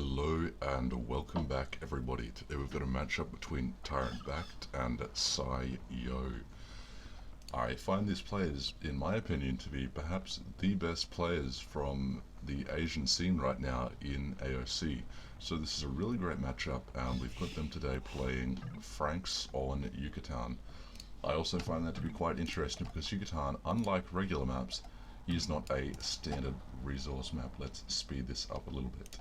Hello and welcome back everybody. Today we've got a matchup between TyRanT BacT and Yo. I find these players, in my opinion, to be perhaps the best players from the Asian scene right now in AOC. So this is a really great matchup, and we've got them today playing Franks on Yucatan. I also find that to be quite interesting because Yucatan, unlike regular maps, is not a standard resource map. Let's speed this up a little bit.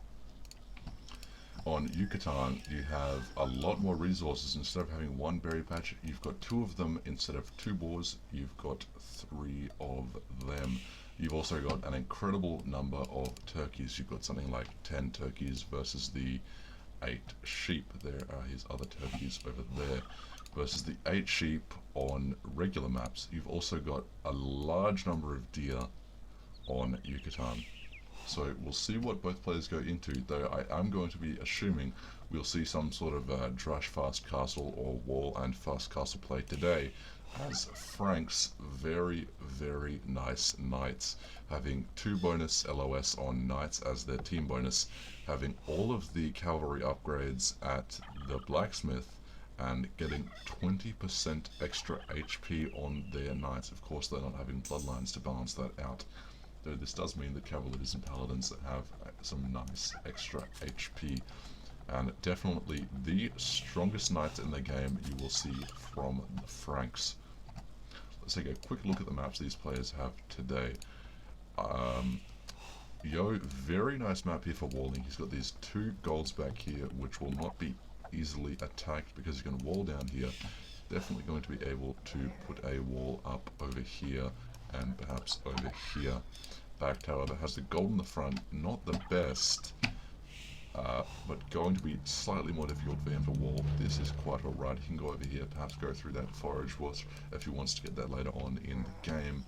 On Yucatan, you have a lot more resources. Instead of having one berry patch, you've got two of them. Instead of two boars, you've got three of them. You've also got an incredible number of turkeys. You've got something like 10 turkeys versus the 8 sheep. There are his other turkeys over there. Versus the 8 sheep on regular maps. You've also got a large number of deer on Yucatan. So we'll see what both players go into, though I am going to be assuming we'll see some sort of drush fast castle or wall and fast castle play today, as Frank's very nice knights, having 2 bonus LOS on knights as their team bonus, having all of the cavalry upgrades at the blacksmith, and getting 20% extra HP on their knights. Of course, they're not having bloodlines to balance that out, though this does mean that cavaliers and paladins that have some nice extra HP. And definitely the strongest knights in the game you will see from the Franks. Let's take a quick look at the maps these players have today. Yo, very nice map here for walling. He's got these 2 golds back here, which will not be easily attacked because he's going to wall down here. Definitely going to be able to put a wall up over here and perhaps over here. BacT, however, has the gold in the front, not the best, but going to be slightly more difficult for him to wall. This is quite alright. He can go over here, perhaps go through that forage bush if he wants to get that later on in the game.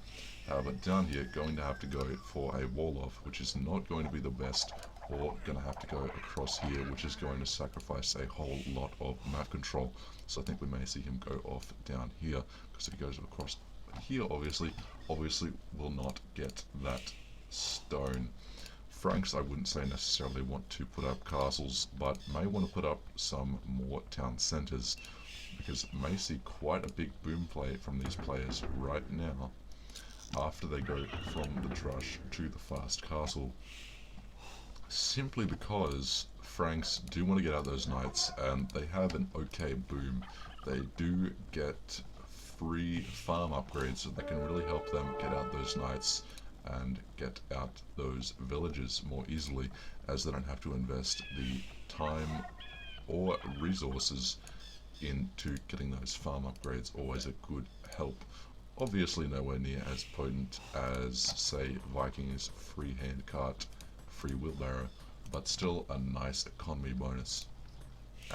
But down here, going to have to go for a wall off, which is not going to be the best, or going to have to go across here, which is going to sacrifice a whole lot of map control. So I think we may see him go off down here, because if he goes across here, obviously will not get that stone. Franks, I wouldn't say necessarily want to put up castles, but may want to put up some more town centres, because may see quite a big boom play from these players right now after they go from the drush to the fast castle, simply because Franks do want to get out those knights, and they have an okay boom. They do get free farm upgrades that can really help them get out those knights and get out those villages more easily, as they don't have to invest the time or resources into getting those farm upgrades. Always a good help. Obviously nowhere near as potent as, say, Viking's free handcart, free wheelbarrow, but still a nice economy bonus,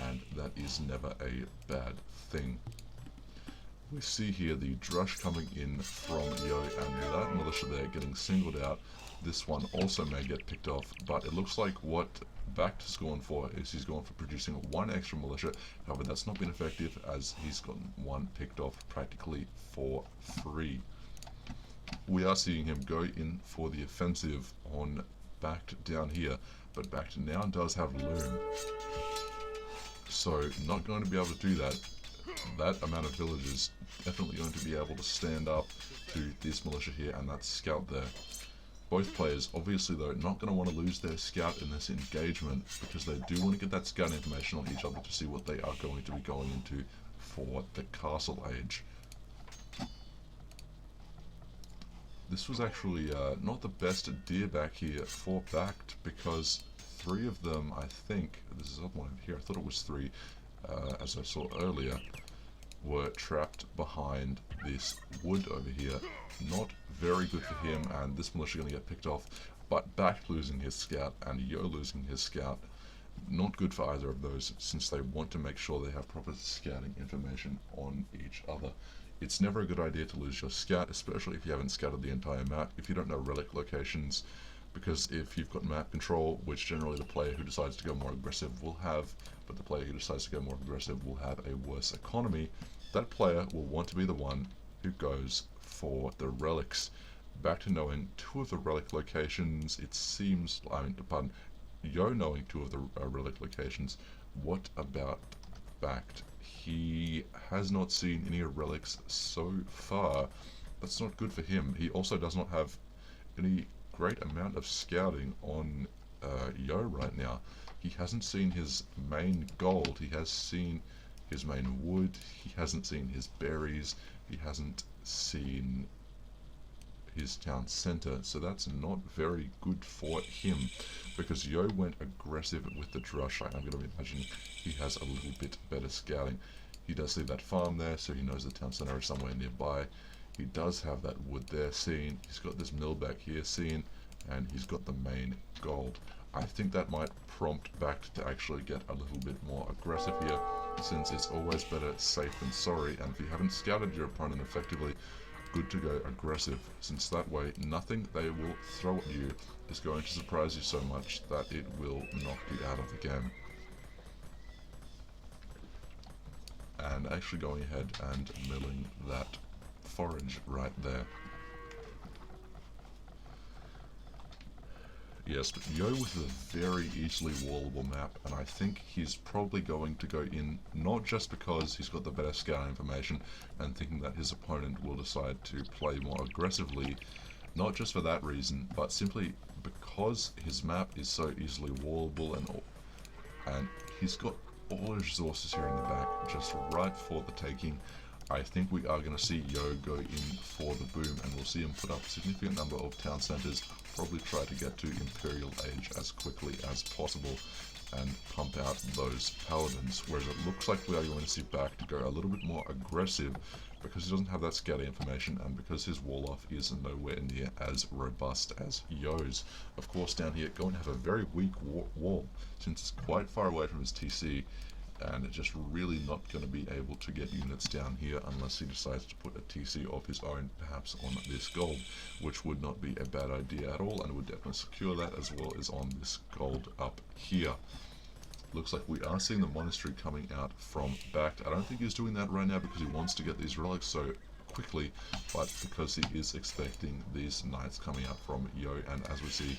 and that is never a bad thing. We see here the drush coming in from Yo, and that militia there getting singled out. This one also may get picked off, but it looks like what BacT has gone for is he's gone for producing 1 extra militia. However, that's not been effective, as he's gotten 1 picked off practically for free. We are seeing him go in for the offensive on BacT down here, but BacT now does have loom, so not going to be able to do that. That amount of villagers definitely going to be able to stand up to this militia here and that scout there. Both players, obviously though, not going to want to lose their scout in this engagement, because they do want to get that scout information on each other to see what they are going to be going into for the castle age. This was actually not the best deer back here for BacT, because 3 of them, I think, this is the other one over here, I thought it was 3, as I saw earlier, were trapped behind this wood over here. Not very good for him, and this militia going to get picked off. But BacT losing his scout and Yo losing his scout, not good for either of those, since they want to make sure they have proper scouting information on each other. It's never a good idea to lose your scout, especially if you haven't scouted the entire map, if you don't know relic locations, because if you've got map control, which generally the player who decides to go more aggressive will have, but the player who decides to go more aggressive will have a worse economy, that player will want to be the one who goes for the relics. Back to knowing 2 of the relic locations, it seems, Yo knowing two of the relic locations, what about BacT? He has not seen any relics so far. That's not good for him. He also does not have any great amount of scouting on Yo right now. He hasn't seen his main gold. He has seen his main wood. He hasn't seen his berries. He hasn't seen his town center, so that's not very good for him, because Yo went aggressive with the drush. I'm going to imagine he has a little bit better scouting. He does see that farm there, so he knows the town center is somewhere nearby. He does have that wood there seen. He's got this mill back here seen, and he's got the main gold. I think that might prompt BacT to actually get a little bit more aggressive here, since it's always better safe than sorry, and if you haven't scouted your opponent effectively, good to go aggressive, since that way nothing they will throw at you is going to surprise you so much that it will knock you out of the game. And actually going ahead and milling that forage right there. Yes, but Yo with a very easily wallable map, and I think he's probably going to go in, not just because he's got the better scout information and thinking that his opponent will decide to play more aggressively, not just for that reason, but simply because his map is so easily wallable, and he's got all his resources here in the back just right for the taking. I think we are going to see Yo go in for the boom, and we'll see him put up a significant number of town centers, probably try to get to Imperial Age as quickly as possible and pump out those paladins, whereas it looks like we are going to see BacT go a little bit more aggressive because he doesn't have that scouting information and because his wall-off is nowhere near as robust as Yo's. Of course, down here, going to have a very weak wall since it's quite far away from his TC, and it's just really not going to be able to get units down here unless he decides to put a TC of his own, perhaps on this gold, which would not be a bad idea at all, and would definitely secure that as well as on this gold up here. Looks like we are seeing the monastery coming out from BacT. I don't think he's doing that right now because he wants to get these relics so quickly, but because he is expecting these knights coming out from Yo, and as we see,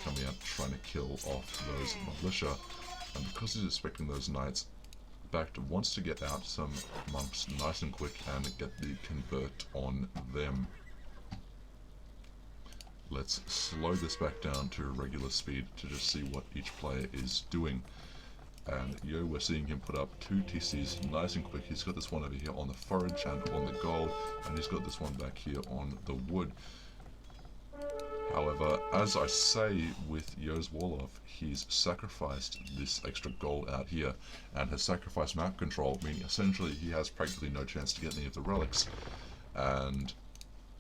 coming out trying to kill off those militia. And because he's expecting those knights, BacT wants to get out some monks nice and quick and get the convert on them. Let's slow this back down to regular speed to just see what each player is doing. And Yo, we're seeing him put up 2 TCs nice and quick. He's got this one over here on the forage and on the gold, and he's got this one back here on the wood. However, as I say with Yo's wall-off, he's sacrificed this extra gold out here and has sacrificed map control, meaning essentially he has practically no chance to get any of the relics. And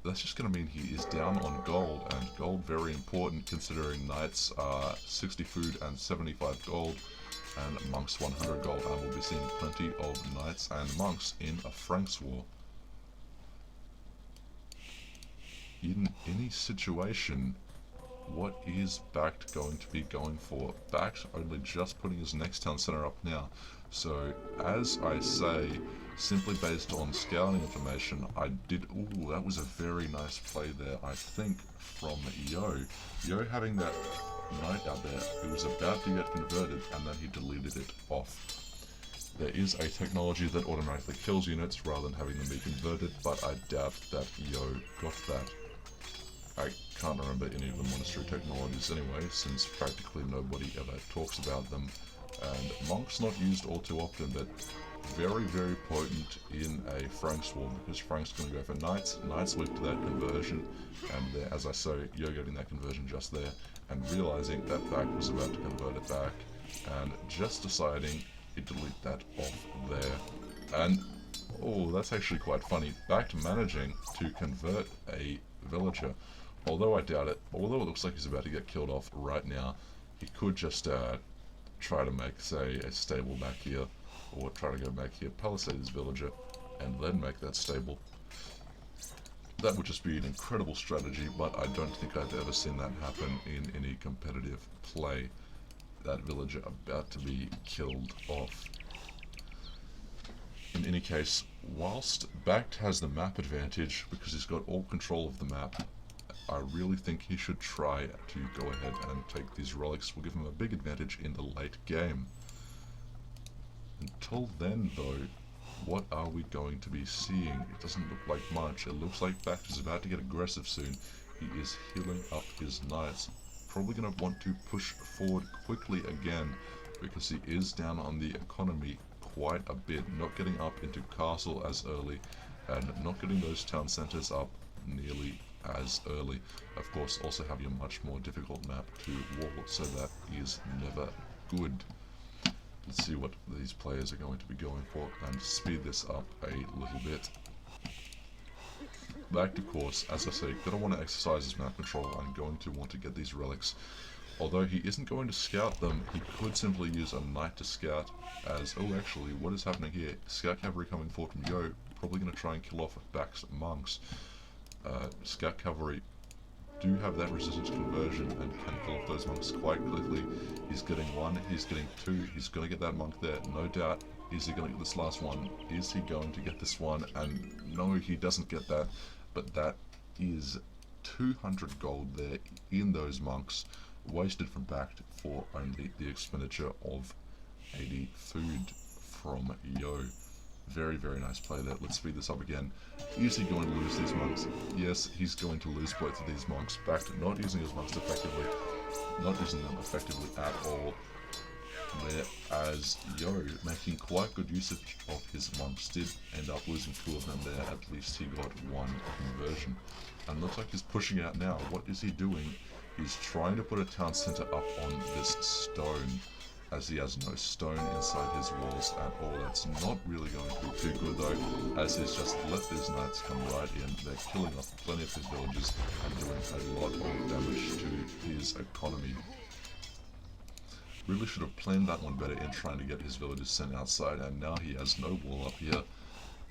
that's just going to mean he is down on gold, and gold very important considering knights are 60 food and 75 gold, and monks 100 gold, and we'll be seeing plenty of knights and monks in a Franks war. In any situation, what is BacT going to be going for? BacT only just putting his next town center up now. So, as I say, simply based on scouting information, I did... Ooh, that was a very nice play there, I think, from Yo. Yo having that knight out there who was about to get converted, and then he deleted it off. There is a technology that automatically kills units rather than having them be converted, but I doubt that Yo got that. I can't remember any of the monastery technologies anyway, since practically nobody ever talks about them, and monks not used all too often, but very, very potent in a Franks war, because Franks going to go for knights, knights weak to that conversion, and there, as I say, Yo getting that conversion just there, and realizing that BacT was about to convert it back, and just deciding to delete that off there. And, oh, that's actually quite funny, BacT managing to convert a villager. Although I doubt it, although it looks like he's about to get killed off right now, he could just try to make, say, a stable back here, or try to go back here, palisade his villager, and then make that stable. That would just be an incredible strategy, but I don't think I've ever seen that happen in any competitive play. That villager about to be killed off. In any case, whilst BacT has the map advantage, because he's got all control of the map, I really think he should try to go ahead and take these relics. Will give him a big advantage in the late game. Until then though, what are we going to be seeing? It doesn't look like much. It looks like BacT is about to get aggressive soon. He is healing up his knights. Probably going to want to push forward quickly again because he is down on the economy quite a bit. Not getting up into castle as early and not getting those town centers up nearly as early. Of course, also having a much more difficult map to wall, so that is never good. Let's see what these players are going to be going for and speed this up a little bit. BacT, of course, as I say, going to want to exercise his map control and going to want to get these relics. Although he isn't going to scout them, he could simply use a knight to scout as, oh actually, what is happening here? Scout cavalry coming forward from Yo, probably going to try and kill off BacT's monks. Scout cavalry do have that resistance conversion and can kill off those monks quite quickly. He's getting one, he's getting two, he's going to get that monk there, no doubt. Is he going to get this last one? Is he going to get this one? And no, he doesn't get that, but that is 200 gold there in those monks, wasted from BacT for only the expenditure of 80 food from Yo. Very, very nice play there. Let's speed this up again. Is he going to lose these monks? Yes, he's going to lose both of these monks. BacT not using his monks effectively. Not using them effectively at all. Whereas Yo, making quite good usage of his monks, did end up losing two of them there. At least he got one conversion. And looks like he's pushing out now. What is he doing? He's trying to put a town center up on this stone, as he has no stone inside his walls at all. That's not really going to be too good though, as he's just let these knights come right in. They're killing off plenty of his villages and doing a lot of damage to his economy. Really should have planned that one better in trying to get his villages sent outside, and now he has no wall up here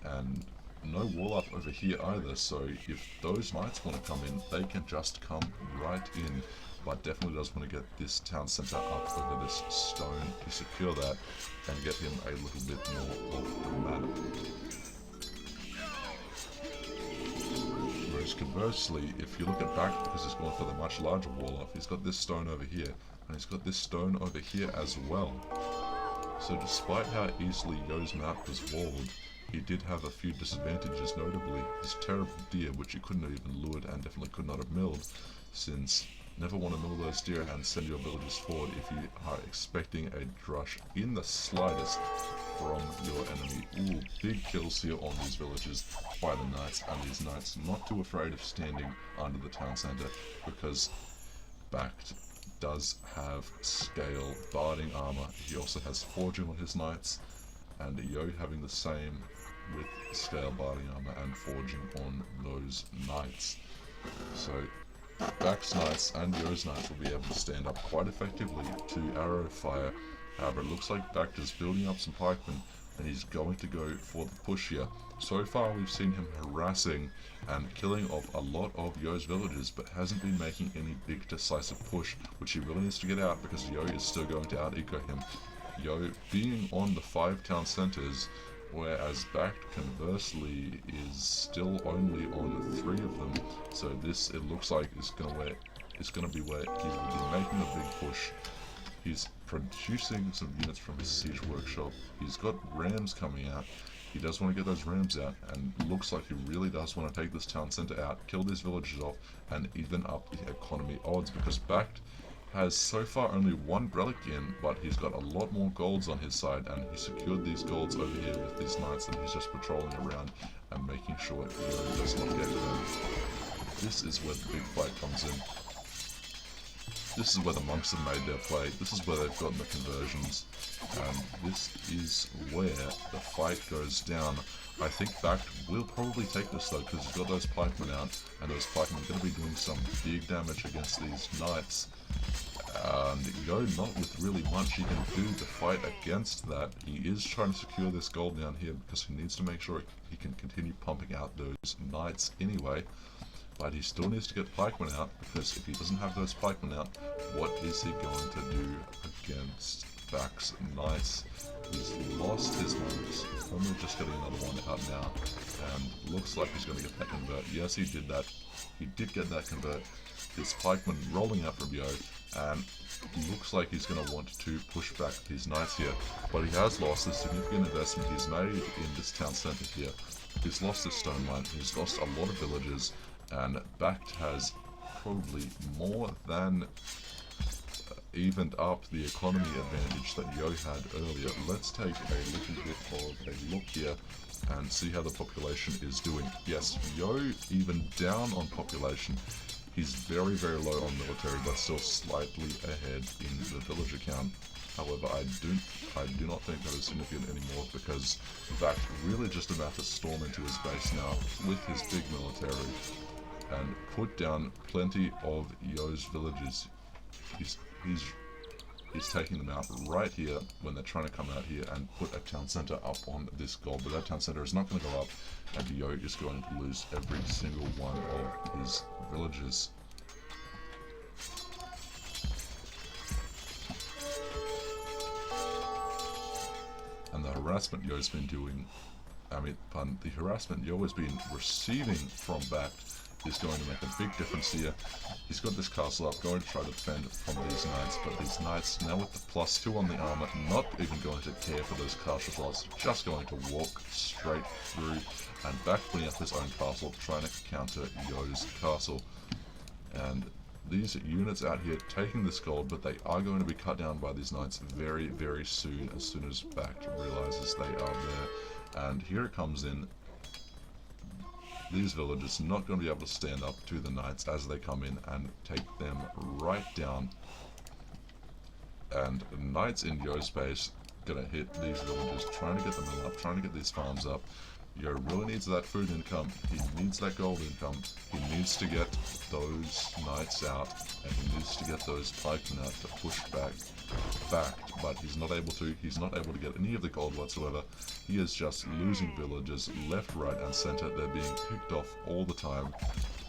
and no wall up over here either, so if those knights want to come in, they can just come right in. But definitely does want to get this town center up over this stone to secure that and get him a little bit more of the map. Whereas conversely, if you look at BacT, because he's going for the much larger wall up, he's got this stone over here, and he's got this stone over here as well. So despite how easily Yo's map was walled, he did have a few disadvantages, notably his terrible deer, which he couldn't have even lured and definitely could not have milled, since never want to mill those deer and send your villagers forward if you are expecting a drush in the slightest from your enemy. Ooh, big kills here on these villages by the knights, and these knights not too afraid of standing under the town center because BacT does have scale barding armor. He also has forging on his knights, and Yo having the same with scale barding armor and forging on those knights. So BacT's knights and Yo's knights will be able to stand up quite effectively to arrow fire. However, it looks like BacT is building up some pikemen and he's going to go for the push here. So far we've seen him harassing and killing off a lot of Yo's villages, but hasn't been making any big decisive push, which he really needs to get out because Yo is still going to out-eco him. Yo being on the 5 town centers, whereas BacT conversely is still only on 3 of them. So this, it looks like, is going to be where he will be making a big push. He's producing some units from his siege workshop. He's got rams coming out. He does want to get those rams out, and looks like he really does want to take this town center out, kill these villages off, and even up the economy odds, because BacT has so far only 1 relic in, but he's got a lot more golds on his side, and he secured these golds over here with these knights, and he's just patrolling around and making sure he does not get to them. This is where the big fight comes in. This is where the monks have made their play. This is where they've gotten the conversions. And this is where the fight goes down. I think BacT will probably take this though, because he's got those pikemen out, and those pikemen are going to be doing some big damage against these knights. And Yo, not with really much he can do to fight against that. He is trying to secure this gold down here because he needs to make sure he can continue pumping out those knights anyway. But he still needs to get pikemen out, because if he doesn't have those pikemen out, what is he going to do against BacT's knights? He's lost his monks, only just getting another one out now, and looks like he's going to get that convert. Yes, he did that. He did get that convert. His pikeman rolling out from Yo, and looks like he's going to want to push back his knights here. But he has lost the significant investment he's made in this town centre here. He's lost his stone mine, he's lost a lot of villages, and BacT has probably more than evened up the economy advantage that Yo had earlier. Let's take a little bit of a look here and see how the population is doing. Yes, Yo even down on population. He's very, very low on military, but still slightly ahead in the villager count. However, I do not think that is significant anymore, because BacT really just about to storm into his base now with his big military and put down plenty of Yo's villages. He's taking them out right here when they're trying to come out here and put a town center up on this gold. But that town center is not going to go up, and Yo is going to lose every single one of his villages. And the harassment Yo's been doing, the harassment Yo has been receiving from BacT is going to make a big difference here. He's got this castle up, going to try to defend from these knights, but these knights, now with the +2 on the armor, not even going to care for those castle slots, just going to walk straight through, and BacT putting up his own castle, trying to counter Yo's castle. And these units out here taking this gold, but they are going to be cut down by these knights very, very soon, as BacT realizes they are there. And here it comes in. These villagers are not going to be able to stand up to the knights as they come in and take them right down. And knights in Yo's base going to hit these villagers, trying to get them up, trying to get these farms up. Yo really needs that food income, he needs that gold income, he needs to get those knights out, and he needs to get those pikemen out to push back BacT, but he's not able to get any of the gold whatsoever. He is just losing villages left, right and center. They're being picked off all the time,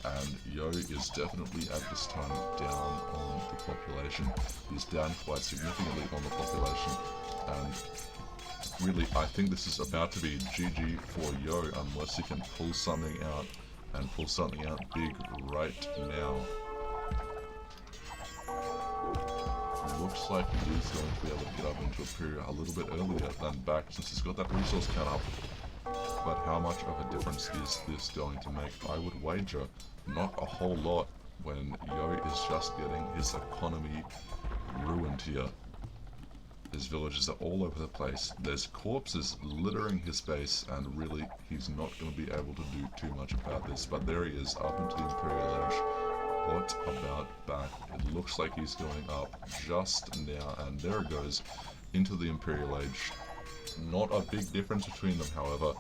and Yo is definitely at this time down on the population. He's down quite significantly on the population, and really, I think this is about to be GG for Yo unless he can pull something out, and pull something out big right now. Looks like he is going to be able to get up into Imperial a little bit earlier than BacT, since he's got that resource count up. But how much of a difference is this going to make? I would wager not a whole lot, when Yo is just getting his economy ruined here. His villages are all over the place. There's corpses littering his base, and really, he's not going to be able to do too much about this. But there he is, up into the Imperial Edge. What about BacT? It looks like he's going up just now, and there it goes, into the Imperial Age. Not a big difference between them, however,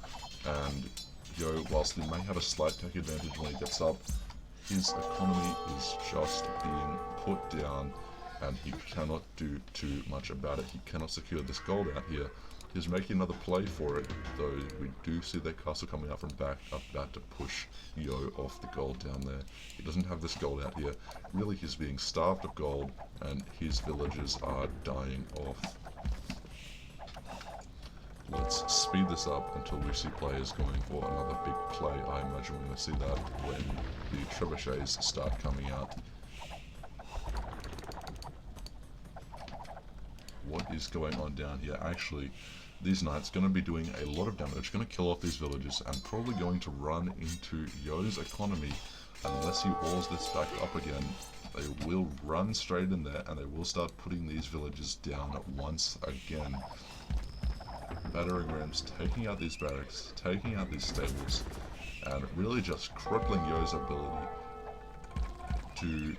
and Yo, whilst he may have a slight tech advantage when he gets up, his economy is just being put down, and he cannot do too much about it. He cannot secure this gold out here. He's making another play for it, though we do see their castle coming out from BacT, about to push Yo off the gold down there. He doesn't have this gold out here. Really, he's being starved of gold, and his villagers are dying off. Let's speed this up until we see players going for another big play. I imagine we're going to see that when the trebuchets start coming out. What is going on down here? Actually, these knights are going to be doing a lot of damage, going to kill off these villages, and probably going to run into Yo's economy unless he walls this back up again. They will run straight in there, and they will start putting these villages down once again. Battering rams, taking out these barracks, taking out these stables, and really just crippling Yo's ability to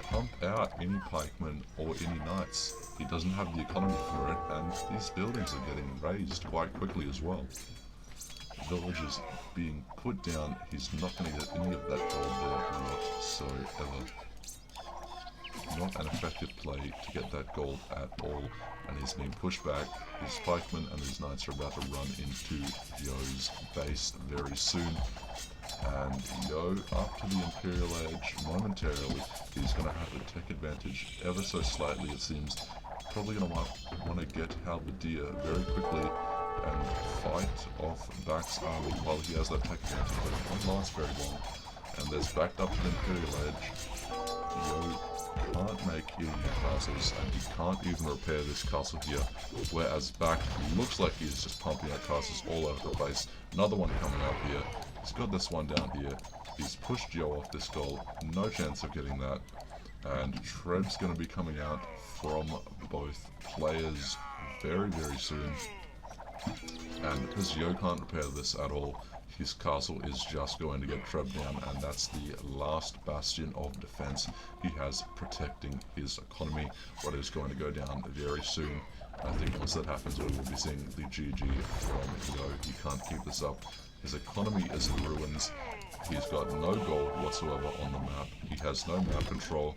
pump out any pikemen or any knights. He doesn't have the economy for it, and these buildings are getting razed quite quickly as well. Villages being put down, he's not going to get any of that gold there whatsoever. Not an effective play to get that gold at all, and he's being pushed back. His pikemen and his knights are about to run into Yo's base very soon. And Yo, up to the Imperial Age momentarily. He's going to have to take advantage ever so slightly, it seems. Probably going to want to get Halberdier very quickly, and fight off BacT's army while he has that tech advantage, but it won't last very long. And there's backed up to the Imperial Edge. Yo can't make any castles, and he can't even repair this castle here, whereas BacT looks like he's just pumping out castles all over the place. Another one coming up here. He's got this one down here. He's pushed Yo off this goal, no chance of getting that. And Treb's going to be coming out from both players very, very soon. And because Yo can't repair this at all, his castle is just going to get Treb down, and that's the last bastion of defense he has protecting his economy, what is going to go down very soon. I think once that happens, we will be seeing the GG from Yo. He can't keep this up. His economy is in ruins. He's got no gold whatsoever on the map. He has no map control,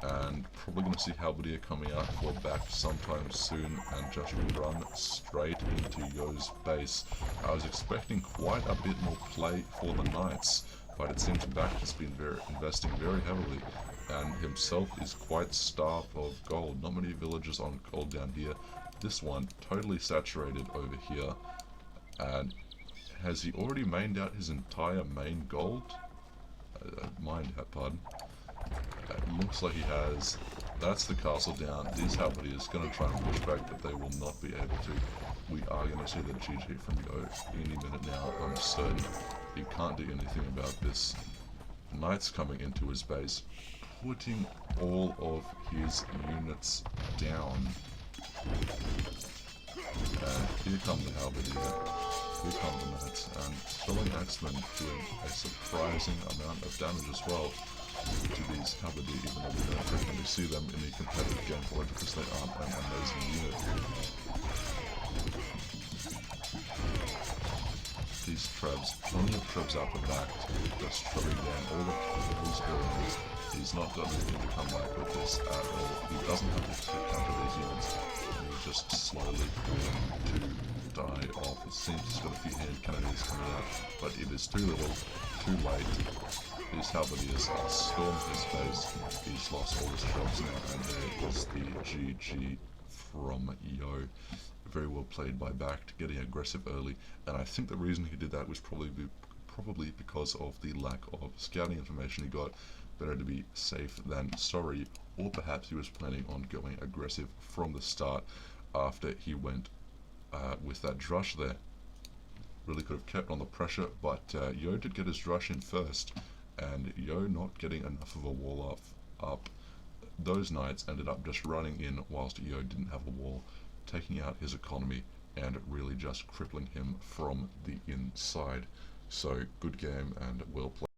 and probably going to see Halberdier coming out for BacT sometime soon and just run straight into Yo's base. I was expecting quite a bit more play for the Knights, but it seems BacT has been investing very heavily, and himself is quite starved of gold. Not many villages on gold down here. This one totally saturated over here. And has he already mained out his entire main gold? Pardon. It looks like he has. That's the castle down. These Halberdiers going to try and push back, but they will not be able to. We are going to see the GG from Yo any minute now, I'm certain. He can't do anything about this. Knights coming into his base, putting all of his units down. And here come the Halberdier. Here come the Knights, and Sterling Axemen doing a surprising amount of damage as well to these Halberdier, even though we don't frequently see them in the competitive game for it because they aren't an amazing unit. These Trebs, plenty of Trebs out the back, just shutting down all of his buildings. He's not got anything to come back with this at all. He doesn't have to counter these units, and he's just slowly going to die off. It seems he's got a few hand cannons coming out, but it is too little, too late. These Halberdiers stormed his base. He's lost all his troops now, and there is the GG from Yo. Very well played by BacT, getting aggressive early, and I think the reason he did that was probably because of the lack of scouting information he got. Better to be safe than sorry, or perhaps he was planning on going aggressive from the start after he went with that drush there. Really could have kept on the pressure, but Yo did get his drush in first, and Yo not getting enough of a wall up. Those Knights ended up just running in whilst Yo didn't have a wall, taking out his economy and really just crippling him from the inside. So good game and well played.